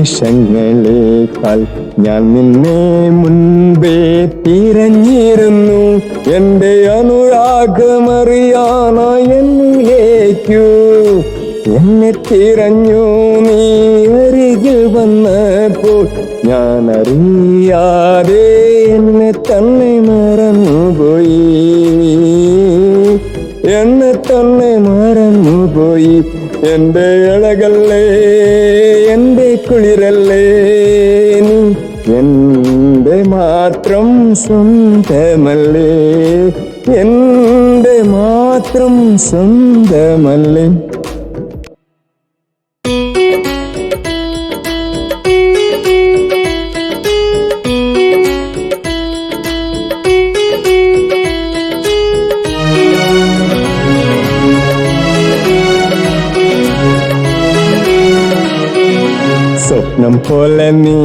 നിമിഷങ്ങളേക്കാൾ ഞാൻ നിന്നെ മുൻപേ തിരഞ്ഞിരുന്നു. എൻ്റെ അനുരാഗമറിയാനായി എന്നിലേക്കു എന്നെ തിരഞ്ഞു നീ അരികിൽ വന്നപ്പോൾ ഞാൻ അറിയാതെ എന്നെ തന്നെ മറന്നുപോയി. എന്നെ തന്നെ മറന്നുപോയി. എൻ്റെ അഴകല്ലേ, എൻ്റെ കുളിരല്ലേ, നീ എൻ്റെ മാത്രം സ്വന്തമല്ലേ, എൻ്റെ മാത്രം സ്വന്തമല്ലേ. സ്വപ്നം പോലെ നീ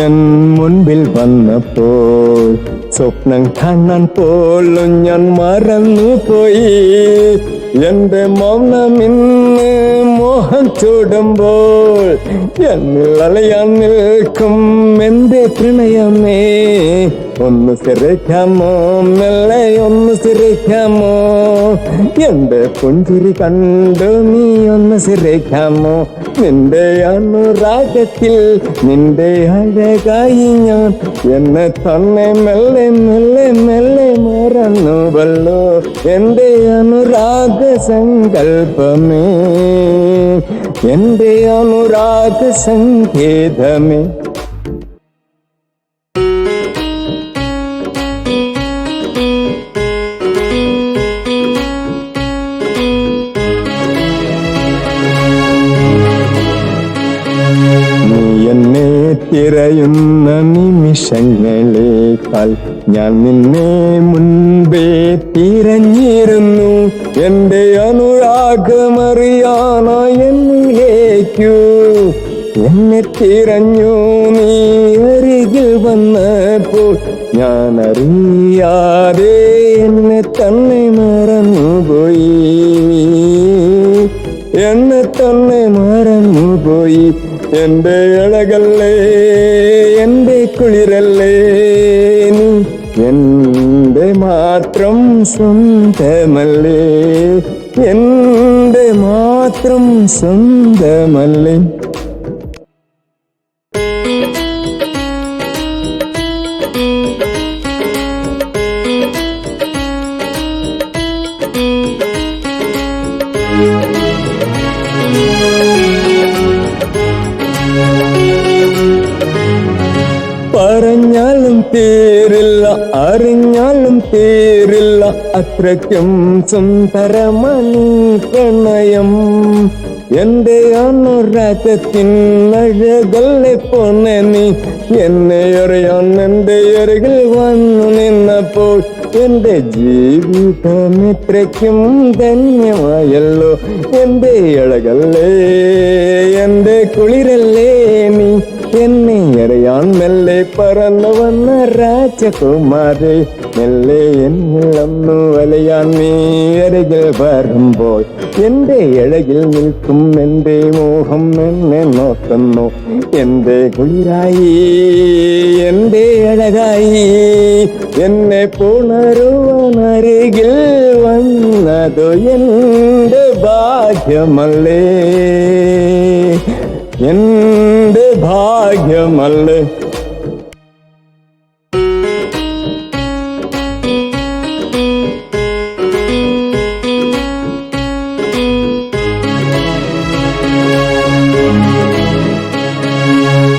എൻ മുൻപിൽ വന്നപ്പോൾ സ്വപ്നം കാണാൻ പോലും ഞാൻ മറന്നുപോയി. എൻ്റെ മൗനമിന്ന് മോഹം ചൂടുമ്പോൾ എന്നിൽ അലയാൻ നിൽക്കും എൻ്റെ പ്രണയമേ. ഒന്ന് സിറിക്കാമോ, മെല്ലെ ഒന്ന് സിറിക്കാമോ, എൻ്റെ പുഞ്ചിരി കണ്ടു നീ ഒന്ന് സിറിക്കാമോ. നിന്റെ അനുരാഗത്തിൽ നിന്റെ അഴകായി ഞാൻ എന്നെ തന്നെ മെല്ലെ മെല്ലെ മെല്ലെ മറന്നുവല്ലോ. എൻ്റെ അനുരാഗ സങ്കൽപ്പമേ, എൻ്റെ അനുരാഗ സംഗീതമേ. എന്നെ തിരയുന്ന നിമിഷങ്ങളേക്കാൾ ഞാൻ നിന്നെ മുൻപേ തിരഞ്ഞിരുന്നു. എൻ്റെ അനുരാഗമറിയാനായി എന്നിലേക്കു എന്നെ തിരഞ്ഞു നീ അരികിൽ വന്നപ്പോൾ ഞാൻ അറിയാതെ എന്നെ തന്നെ മറന്നുപോയി. എന്നെ തന്നെ മറന്നുപോയി. എൻ്റെ അഴകല്ലേ, എൻ്റെ കുളിരല്ലേ, നീ എൻ്റെ മാത്രം സ്വന്തമല്ലേ, എൻ്റെ മാത്രം സ്വന്തമല്ലേ. പറഞ്ഞാലും തീരില്ല, അറിഞ്ഞാലും തീരില്ല, അത്രയ്ക്കും സുന്ദരമണി പ്രണയം. എൻ്റെ അനുരാഗത്തിൻ അഴകല്ലേ പൊന്നെ നീ. എന്നെ അറിയാൻ എൻ്റെ അരികിൽ വന്നു നിന്നപ്പോൾ എൻ്റെ ജീവിതം ഇത്രയ്ക്കും ധന്യമായല്ലോ. എൻ്റെ അഴകല്ലേ, എൻ്റെ കുളിരല്ലേ, നീ എന്നെ അറിയാൻ മെല്ലെ പറന്നു വന്ന രാജകുമാരി. മെല്ലെ എന്നിളന്നു വലയാൻ നീ അരികിൽ വരുമ്പോൾ എൻ്റെ അഴകിൽ നിൽക്കും എൻ്റെ മോഹം എന്നെ നോക്കുന്നു. എൻ്റെ കുളിരായി, എൻ്റെ അഴകായി, എന്നെ പുണരുവാൻ അരികിൽ വന്നതോ എൻ്റെ ഭാഗ്യമല്ലേ, എൻ്റെ ഭാഗ്യമല്ലേ.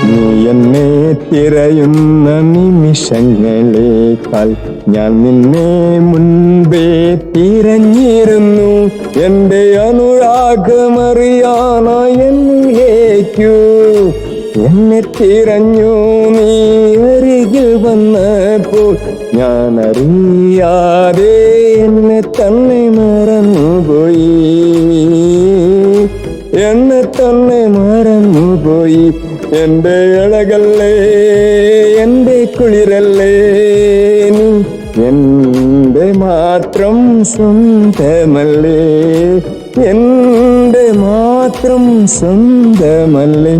നീ എന്നെ തിരയുന്ന നിമിഷങ്ങളേക്കാൾ ഞാൻ നിന്നെ മുൻപേ തിരഞ്ഞിരുന്നു. എൻ്റെ അനുരാഗമറിയാനായി എന്നിലേക്കു എന്നെ തിരഞ്ഞു നീ അരികിൽ വന്നപ്പോൾ ഞാൻ അറിയാതെ എന്നെ തന്നെ മറന്നുപോയി. എന്നെ തന്നെ മറന്നുപോയി. എൻ്റെ അഴകല്ലേ, എൻ്റെ കുളിരല്ലേ, നീ എൻ്റെ മാത്രം സ്വന്തമല്ലേ, എൻ്റെ മാത്രം സ്വന്തമല്ലേ.